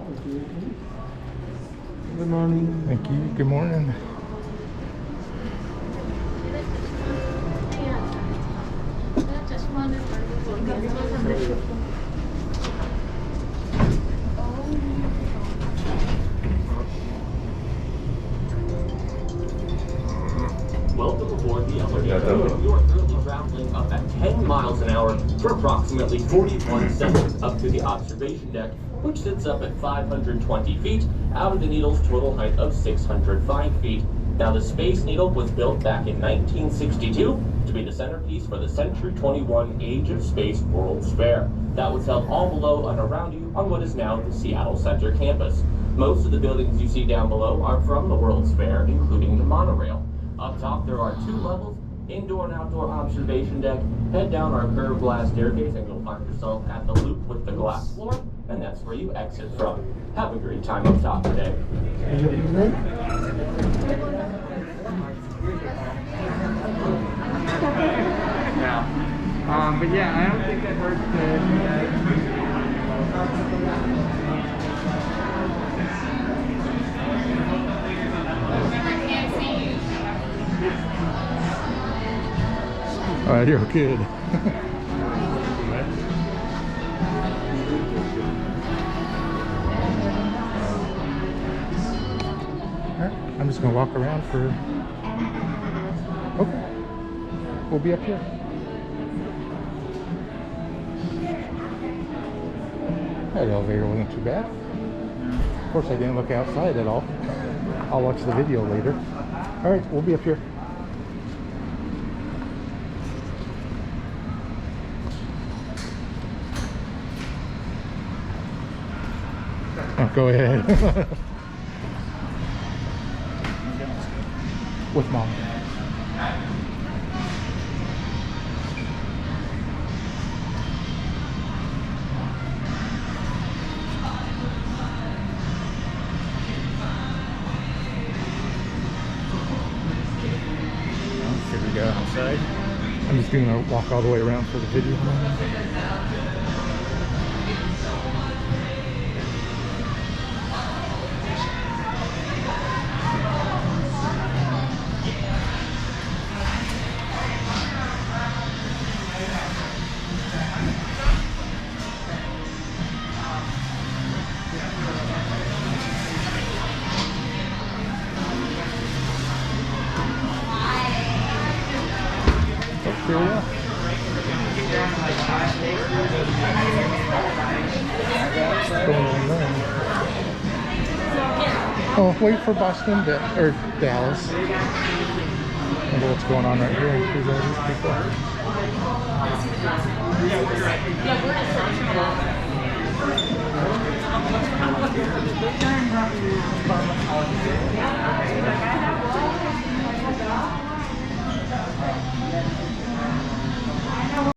Good morning. Thank you. Good morning. Welcome aboard the elevator. You are currently traveling up at 10 miles an hour for approximately 41 seconds up to the observation deck, which sits up at 520 feet out of the Needle's total height of 605 feet. Now, the Space Needle was built back in 1962 to be the centerpiece for the Century 21 Age of Space World's Fair. That was held all below and around you on what is now the Seattle Center campus. Most of the buildings you see down below are from the World's Fair, including the monorail. Up top, there are 2 levels, indoor and outdoor observation deck. Head down our curved glass staircase and you'll find yourself at the loop with the glass floor, and that's where you exit from. Have a great time up top today. Yeah. But yeah, I don't think that hurts Alright, you're good. Alright, I'm just gonna walk around for. Okay. We'll be up here. That elevator wasn't too bad. Of course, I didn't look outside at all. I'll watch the video later. Alright, we'll be up here. Oh, go ahead. With mom. Here we go outside. I'm just gonna walk all the way around for the video. Here we are. Oh, wait for Boston or Dallas. I wonder what's going on right here. There's all these people.